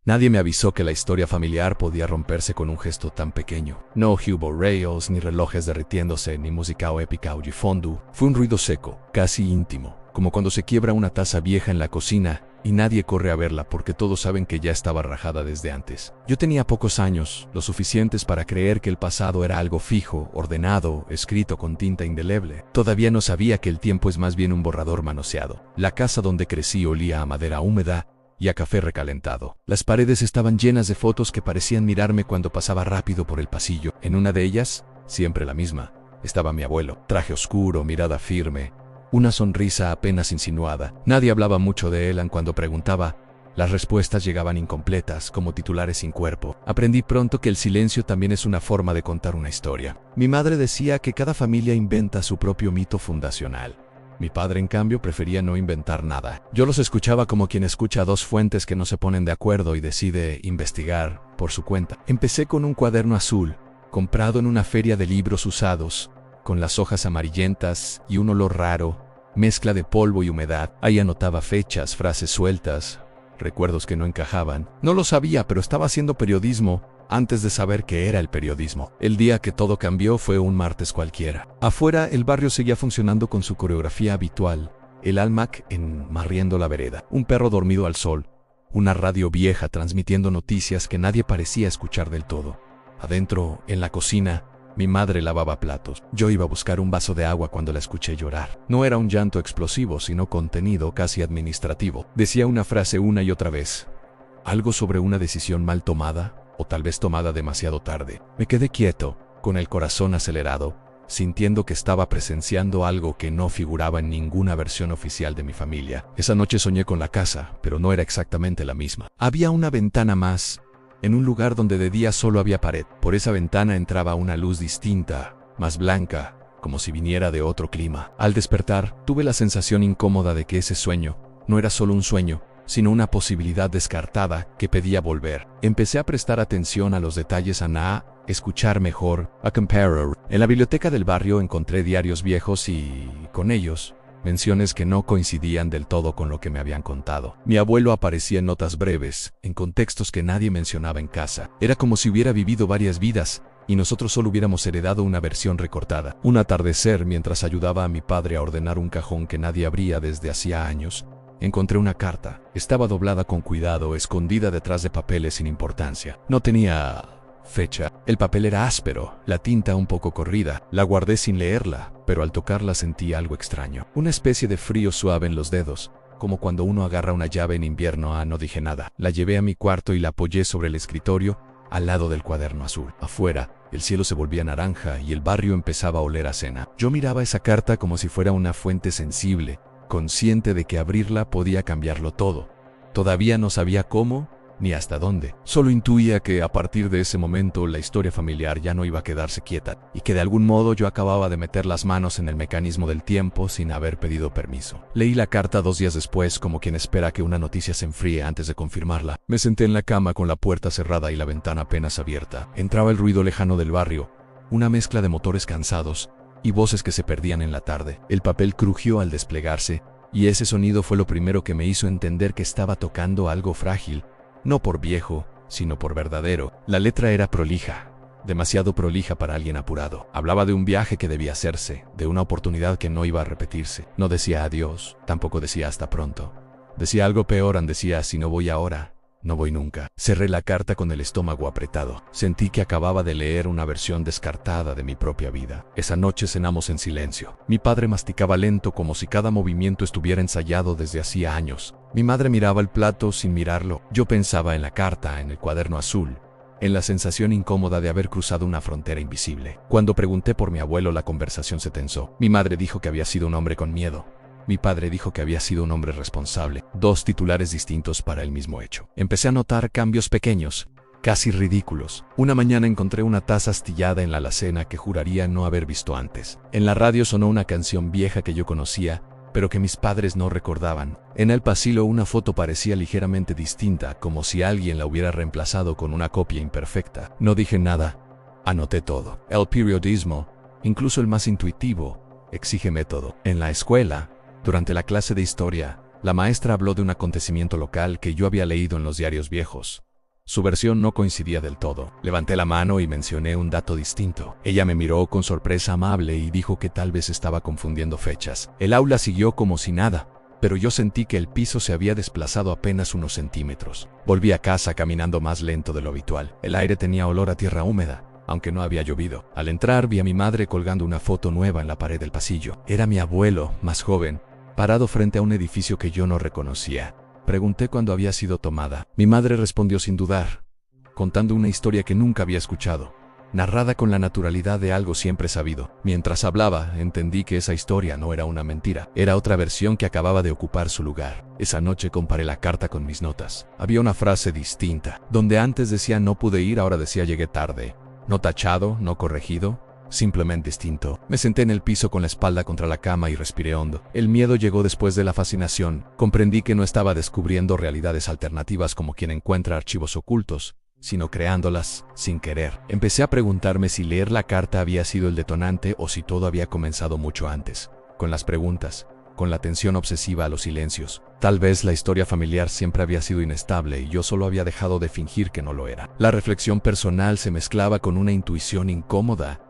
Nadie me avisó que la historia familiar podía romperse con un gesto tan pequeño. No hubo rails, ni relojes derritiéndose, ni música épica o fondo. Fue un ruido seco, casi íntimo, como cuando se quiebra una taza vieja en la cocina y nadie corre a verla porque todos saben que ya estaba rajada desde antes. Yo tenía pocos años, lo suficientes para creer que el pasado era algo fijo, ordenado, escrito con tinta indeleble. Todavía no sabía que el tiempo es más bien un borrador manoseado. La casa donde crecí olía a madera húmeda y a café recalentado. Las paredes estaban llenas de fotos que parecían mirarme cuando pasaba rápido por el pasillo. En una de ellas, siempre la misma, estaba mi abuelo. Traje oscuro, mirada firme, una sonrisa apenas insinuada. Nadie hablaba mucho de él, cuando preguntaba, las respuestas llegaban incompletas, como titulares sin cuerpo. Aprendí pronto que el silencio también es una forma de contar una historia. Mi madre decía que cada familia inventa su propio mito fundacional. Mi padre, en cambio, prefería no inventar nada. Yo los escuchaba como quien escucha a dos fuentes que no se ponen de acuerdo y decide investigar por su cuenta. Empecé con un cuaderno azul, comprado en una feria de libros usados, con las hojas amarillentas y un olor raro, mezcla de polvo y humedad. Ahí anotaba fechas, frases sueltas, recuerdos que no encajaban. No lo sabía, pero estaba haciendo periodismo antes de saber qué era el periodismo. El día que todo cambió fue un martes cualquiera. Afuera, el barrio seguía funcionando con su coreografía habitual. El almac marriendo la vereda, un perro dormido al sol, una radio vieja transmitiendo noticias que nadie parecía escuchar del todo. Adentro, en la cocina, mi madre lavaba platos. Yo iba a buscar un vaso de agua cuando la escuché llorar. No era un llanto explosivo, sino contenido, casi administrativo. Decía una frase una y otra vez. Algo sobre una decisión mal tomada, o tal vez tomada demasiado tarde. Me quedé quieto, con el corazón acelerado, sintiendo que estaba presenciando algo que no figuraba en ninguna versión oficial de mi familia. Esa noche soñé con la casa, pero no era exactamente la misma. Había una ventana más, en un lugar donde de día solo había pared. Por esa ventana entraba una luz distinta, más blanca, como si viniera de otro clima. Al despertar, tuve la sensación incómoda de que ese sueño no era solo un sueño, sino una posibilidad descartada que pedía volver. Empecé a prestar atención a los detalles, a escuchar mejor, a comparar. En la biblioteca del barrio encontré diarios viejos y, con ellos, menciones que no coincidían del todo con lo que me habían contado. Mi abuelo aparecía en notas breves, en contextos que nadie mencionaba en casa. Era como si hubiera vivido varias vidas, y nosotros solo hubiéramos heredado una versión recortada. Un atardecer, mientras ayudaba a mi padre a ordenar un cajón que nadie abría desde hacía años, encontré una carta. Estaba doblada con cuidado, escondida detrás de papeles sin importancia. No tenía fecha. El papel era áspero, la tinta un poco corrida. La guardé sin leerla, pero al tocarla sentí algo extraño. Una especie de frío suave en los dedos, como cuando uno agarra una llave en invierno. No dije nada. La llevé a mi cuarto y la apoyé sobre el escritorio, al lado del cuaderno azul. Afuera, el cielo se volvía naranja y el barrio empezaba a oler a cena. Yo miraba esa carta como si fuera una fuente sensible, consciente de que abrirla podía cambiarlo todo. Todavía no sabía cómo ni hasta dónde. Solo intuía que a partir de ese momento la historia familiar ya no iba a quedarse quieta, y que de algún modo yo acababa de meter las manos en el mecanismo del tiempo sin haber pedido permiso. Leí la carta 2 días después, como quien espera que una noticia se enfríe antes de confirmarla. Me senté en la cama con la puerta cerrada y la ventana apenas abierta. Entraba el ruido lejano del barrio, una mezcla de motores cansados y voces que se perdían en la tarde. El papel crujió al desplegarse, y ese sonido fue lo primero que me hizo entender que estaba tocando algo frágil, no por viejo, sino por verdadero. La letra era prolija, demasiado prolija para alguien apurado. Hablaba de un viaje que debía hacerse, de una oportunidad que no iba a repetirse. No decía adiós, tampoco decía hasta pronto. Decía algo peor, decía si no voy ahora, no voy nunca. Cerré la carta con el estómago apretado. Sentí que acababa de leer una versión descartada de mi propia vida. Esa noche cenamos en silencio. Mi padre masticaba lento, como si cada movimiento estuviera ensayado desde hacía años. Mi madre miraba el plato sin mirarlo. Yo pensaba en la carta, en el cuaderno azul, en la sensación incómoda de haber cruzado una frontera invisible. Cuando pregunté por mi abuelo, la conversación se tensó. Mi madre dijo que había sido un hombre con miedo. Mi padre dijo que había sido un hombre responsable. 2 titulares distintos para el mismo hecho. Empecé a notar cambios pequeños, casi ridículos. Una mañana encontré una taza astillada en la alacena que juraría no haber visto antes. En la radio sonó una canción vieja que yo conocía, pero que mis padres no recordaban. En el pasillo una foto parecía ligeramente distinta, como si alguien la hubiera reemplazado con una copia imperfecta. No dije nada. Anoté todo. El periodismo, incluso el más intuitivo, exige método. En la escuela, durante la clase de historia, la maestra habló de un acontecimiento local que yo había leído en los diarios viejos. Su versión no coincidía del todo. Levanté la mano y mencioné un dato distinto. Ella me miró con sorpresa amable y dijo que tal vez estaba confundiendo fechas. El aula siguió como si nada, pero yo sentí que el piso se había desplazado apenas unos centímetros. Volví a casa caminando más lento de lo habitual. El aire tenía olor a tierra húmeda, aunque no había llovido. Al entrar vi a mi madre colgando una foto nueva en la pared del pasillo. Era mi abuelo, más joven, parado frente a un edificio que yo no reconocía. Pregunté cuándo había sido tomada. Mi madre respondió sin dudar, contando una historia que nunca había escuchado, narrada con la naturalidad de algo siempre sabido. Mientras hablaba, entendí que esa historia no era una mentira, era otra versión que acababa de ocupar su lugar. Esa noche comparé la carta con mis notas. Había una frase distinta. Donde antes decía no pude ir, ahora decía llegué tarde. No tachado, no corregido, simplemente distinto. Me senté en el piso con la espalda contra la cama y respiré hondo. El miedo llegó después de la fascinación. Comprendí que no estaba descubriendo realidades alternativas como quien encuentra archivos ocultos, sino creándolas sin querer. Empecé a preguntarme si leer la carta había sido el detonante o si todo había comenzado mucho antes, con las preguntas, con la atención obsesiva a los silencios. Tal vez la historia familiar siempre había sido inestable y yo solo había dejado de fingir que no lo era. La reflexión personal se mezclaba con una intuición incómoda.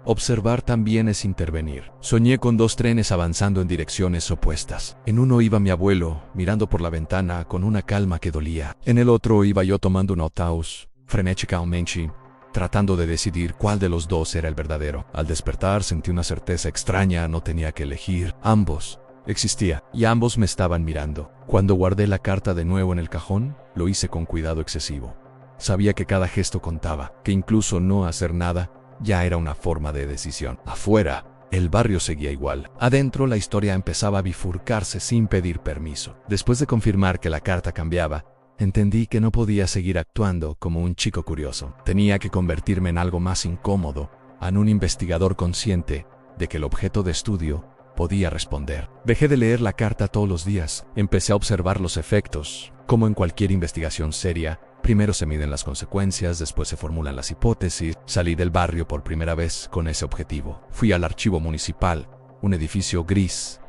Observar también es intervenir. Soñé con dos trenes avanzando en direcciones opuestas. En uno iba mi abuelo, mirando por la ventana con una calma que dolía. En el otro iba yo tomando un autobús, frenéticamente, tratando de decidir cuál de los dos era el verdadero. Al despertar sentí una certeza extraña, no tenía que elegir. Ambos existía, y ambos me estaban mirando. Cuando guardé la carta de nuevo en el cajón, lo hice con cuidado excesivo. Sabía que cada gesto contaba, que incluso no hacer nada ya era una forma de decisión. Afuera, el barrio seguía igual. Adentro, la historia empezaba a bifurcarse sin pedir permiso. Después de confirmar que la carta cambiaba, entendí que no podía seguir actuando como un chico curioso. Tenía que convertirme en algo más incómodo, en un investigador consciente de que el objeto de estudio podía responder. Dejé de leer la carta todos los días. Empecé a observar los efectos. Como en cualquier investigación seria, primero se miden las consecuencias, después se formulan las hipótesis. Salí del barrio por primera vez con ese objetivo. Fui al archivo municipal, un edificio gris,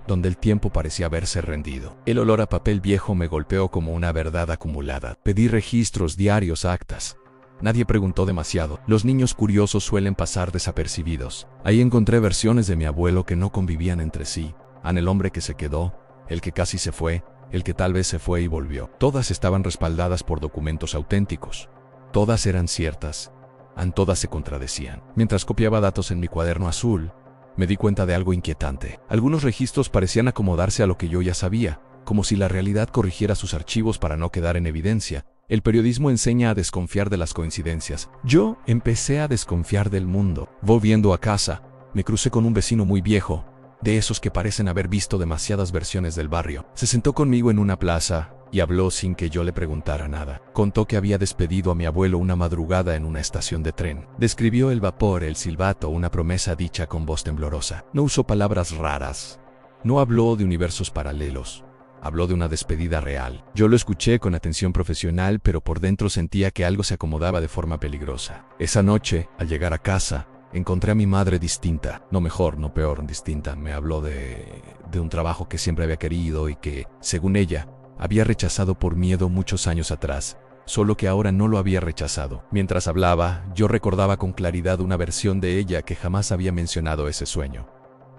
donde el tiempo parecía haberse rendido. El olor a papel viejo me golpeó como una verdad acumulada. Pedí registros, diarios, actas. Nadie preguntó demasiado. Los niños curiosos suelen pasar desapercibidos. Ahí encontré versiones de mi abuelo que no convivían entre sí. El hombre que se quedó, el que casi se fue, el que tal vez se fue y volvió. Todas estaban respaldadas por documentos auténticos. Todas eran ciertas. Todas se contradecían. Mientras copiaba datos en mi cuaderno azul, me di cuenta de algo inquietante. Algunos registros parecían acomodarse a lo que yo ya sabía, como si la realidad corrigiera sus archivos para no quedar en evidencia. El periodismo enseña a desconfiar de las coincidencias. Yo empecé a desconfiar del mundo. Volviendo a casa, me crucé con un vecino muy viejo, de esos que parecen haber visto demasiadas versiones del barrio. Se sentó conmigo en una plaza y habló sin que yo le preguntara nada. Contó que había despedido a mi abuelo una madrugada en una estación de tren. Describió el vapor, el silbato, una promesa dicha con voz temblorosa. No usó palabras raras. No habló de universos paralelos. Habló de una despedida real. Yo lo escuché con atención profesional, pero por dentro sentía que algo se acomodaba de forma peligrosa. Esa noche, al llegar a casa, encontré a mi madre distinta. No mejor, no peor, distinta. Me habló de un trabajo que siempre había querido y que, según ella, había rechazado por miedo muchos años atrás, solo que ahora no lo había rechazado. Mientras hablaba, yo recordaba con claridad una versión de ella que jamás había mencionado ese sueño.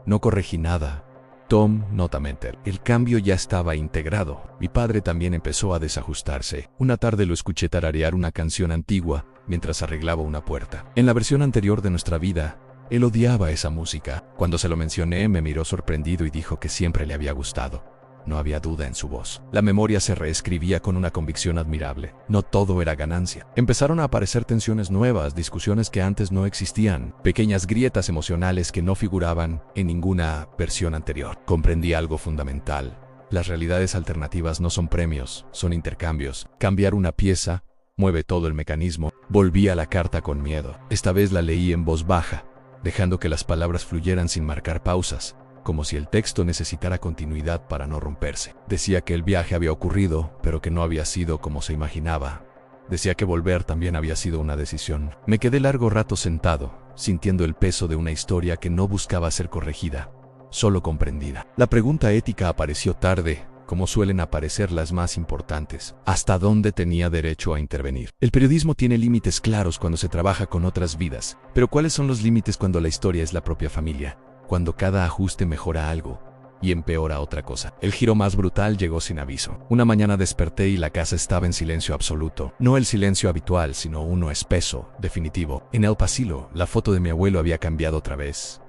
No corregí nada. Tom, nota mental. El cambio ya estaba integrado. Mi padre también empezó a desajustarse. Una tarde lo escuché tararear una canción antigua mientras arreglaba una puerta. En la versión anterior de nuestra vida, él odiaba esa música. Cuando se lo mencioné, me miró sorprendido y dijo que siempre le había gustado. No había duda en su voz. La memoria se reescribía con una convicción admirable. No todo era ganancia. Empezaron a aparecer tensiones nuevas, discusiones que antes no existían, pequeñas grietas emocionales que no figuraban en ninguna versión anterior. Comprendí algo fundamental. Las realidades alternativas no son premios, son intercambios. Cambiar una pieza mueve todo el mecanismo. Volví a la carta con miedo. Esta vez la leí en voz baja, dejando que las palabras fluyeran sin marcar pausas, como si el texto necesitara continuidad para no romperse. Decía que el viaje había ocurrido, pero que no había sido como se imaginaba. Decía que volver también había sido una decisión. Me quedé largo rato sentado, sintiendo el peso de una historia que no buscaba ser corregida, solo comprendida. La pregunta ética apareció tarde, como suelen aparecer las más importantes, hasta dónde tenía derecho a intervenir. El periodismo tiene límites claros cuando se trabaja con otras vidas, pero ¿cuáles son los límites cuando la historia es la propia familia? Cuando cada ajuste mejora algo y empeora otra cosa. El giro más brutal llegó sin aviso. Una mañana desperté y la casa estaba en silencio absoluto. No el silencio habitual, sino uno espeso, definitivo. En el pasillo, la foto de mi abuelo había cambiado otra vez.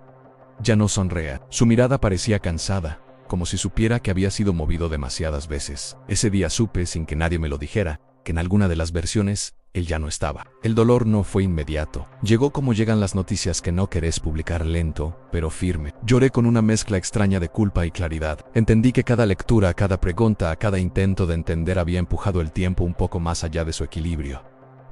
Ya no sonreía. Su mirada parecía cansada, como si supiera que había sido movido demasiadas veces. Ese día supe, sin que nadie me lo dijera, que en alguna de las versiones, él ya no estaba. El dolor no fue inmediato. Llegó como llegan las noticias que no querés publicar, lento, pero firme. Lloré con una mezcla extraña de culpa y claridad. Entendí que cada lectura, cada pregunta, cada intento de entender había empujado el tiempo un poco más allá de su equilibrio.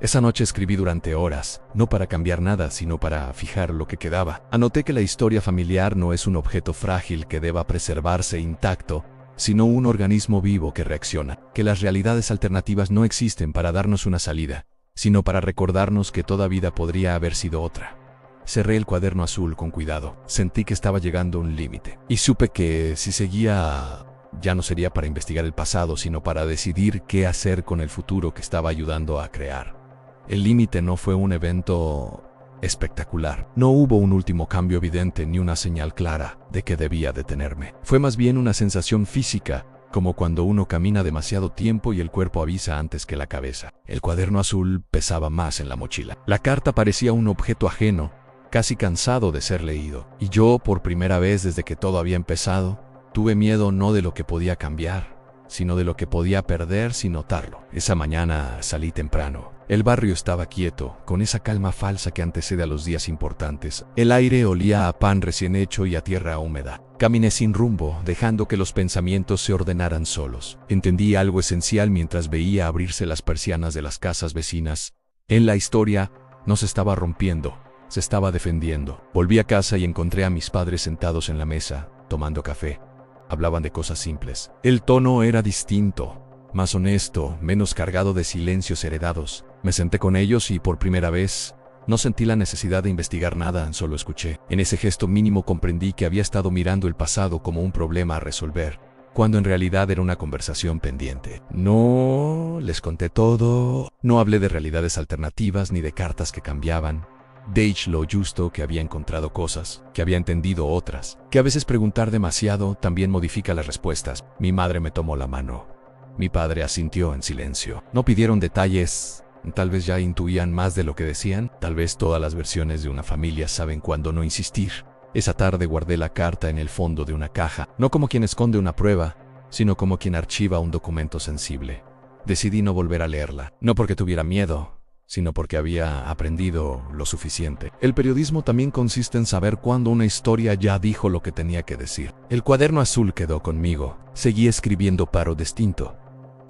Esa noche escribí durante horas, no para cambiar nada, sino para fijar lo que quedaba. Anoté que la historia familiar no es un objeto frágil que deba preservarse intacto, sino un organismo vivo que reacciona, que las realidades alternativas no existen para darnos una salida, sino para recordarnos que toda vida podría haber sido otra. Cerré el cuaderno azul con cuidado. Sentí que estaba llegando a un límite. Y supe que si seguía, ya no sería para investigar el pasado, sino para decidir qué hacer con el futuro que estaba ayudando a crear. El límite no fue un evento espectacular. No hubo un último cambio evidente ni una señal clara de que debía detenerme. Fue más bien una sensación física, como cuando uno camina demasiado tiempo y el cuerpo avisa antes que la cabeza. El cuaderno azul pesaba más en la mochila. La carta parecía un objeto ajeno, casi cansado de ser leído. Y yo, por primera vez desde que todo había empezado, tuve miedo no de lo que podía cambiar, sino de lo que podía perder sin notarlo. Esa mañana salí temprano. El barrio estaba quieto, con esa calma falsa que antecede a los días importantes. El aire olía a pan recién hecho y a tierra húmeda. Caminé sin rumbo, dejando que los pensamientos se ordenaran solos. Entendí algo esencial mientras veía abrirse las persianas de las casas vecinas. En la historia no se estaba rompiendo, se estaba defendiendo. Volví a casa y encontré a mis padres sentados en la mesa, tomando café. Hablaban de cosas simples. El tono era distinto, más honesto, menos cargado de silencios heredados. Me senté con ellos y por primera vez no sentí la necesidad de investigar nada, solo escuché. En ese gesto mínimo comprendí que había estado mirando el pasado como un problema a resolver, cuando en realidad era una conversación pendiente. No les conté todo, no hablé de realidades alternativas ni de cartas que cambiaban. Dije lo justo, que había encontrado cosas, que había entendido otras, que a veces preguntar demasiado también modifica las respuestas. Mi madre me tomó la mano. Mi padre asintió en silencio. No pidieron detalles. Tal vez ya intuían más de lo que decían. Tal vez todas las versiones de una familia saben cuándo no insistir. Esa tarde guardé la carta en el fondo de una caja, no como quien esconde una prueba, sino como quien archiva un documento sensible. Decidí no volver a leerla, no porque tuviera miedo, sino porque había aprendido lo suficiente. El periodismo también consiste en saber cuándo una historia ya dijo lo que tenía que decir. El cuaderno azul quedó conmigo. Seguí escribiendo paro distinto.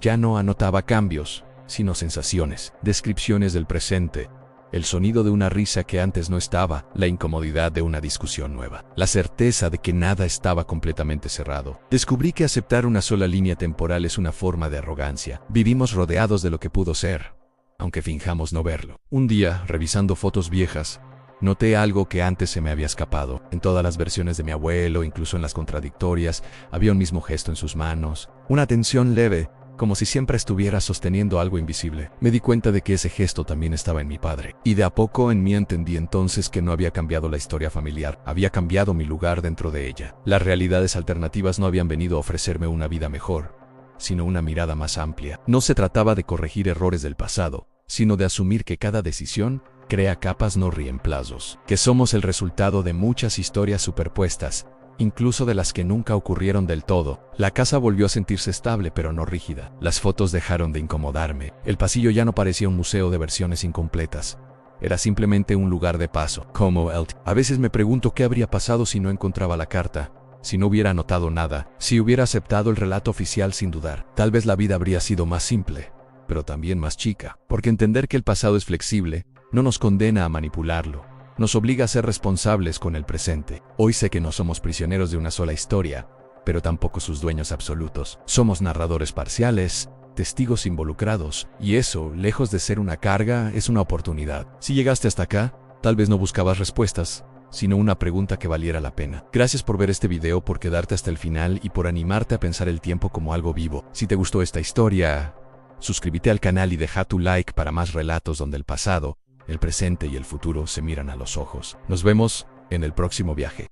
Ya no anotaba cambios, sino sensaciones, descripciones del presente, el sonido de una risa que antes no estaba, la incomodidad de una discusión nueva, la certeza de que nada estaba completamente cerrado. Descubrí que aceptar una sola línea temporal es una forma de arrogancia. Vivimos rodeados de lo que pudo ser, aunque finjamos no verlo. Un día, revisando fotos viejas, noté algo que antes se me había escapado. En todas las versiones de mi abuelo, incluso en las contradictorias, había un mismo gesto en sus manos, una tensión leve, como si siempre estuviera sosteniendo algo invisible. Me di cuenta de que ese gesto también estaba en mi padre. Y de a poco en mí entendí entonces que no había cambiado la historia familiar, había cambiado mi lugar dentro de ella. Las realidades alternativas no habían venido a ofrecerme una vida mejor, sino una mirada más amplia. No se trataba de corregir errores del pasado, sino de asumir que cada decisión crea capas no reemplazos, que somos el resultado de muchas historias superpuestas, incluso de las que nunca ocurrieron del todo. La casa volvió a sentirse estable pero no rígida. Las fotos dejaron de incomodarme. El pasillo ya no parecía un museo de versiones incompletas. Era simplemente un lugar de paso, como A veces me pregunto qué habría pasado si no encontraba la carta, si no hubiera anotado nada, si hubiera aceptado el relato oficial sin dudar. Tal vez la vida habría sido más simple, pero también más chica, porque entender que el pasado es flexible no nos condena a manipularlo. Nos obliga a ser responsables con el presente. Hoy sé que no somos prisioneros de una sola historia, pero tampoco sus dueños absolutos. Somos narradores parciales, testigos involucrados, y eso, lejos de ser una carga, es una oportunidad. Si llegaste hasta acá, tal vez no buscabas respuestas, sino una pregunta que valiera la pena. Gracias por ver este video, por quedarte hasta el final y por animarte a pensar el tiempo como algo vivo. Si te gustó esta historia, suscríbete al canal y deja tu like para más relatos donde el pasado, el presente y el futuro se miran a los ojos. Nos vemos en el próximo viaje.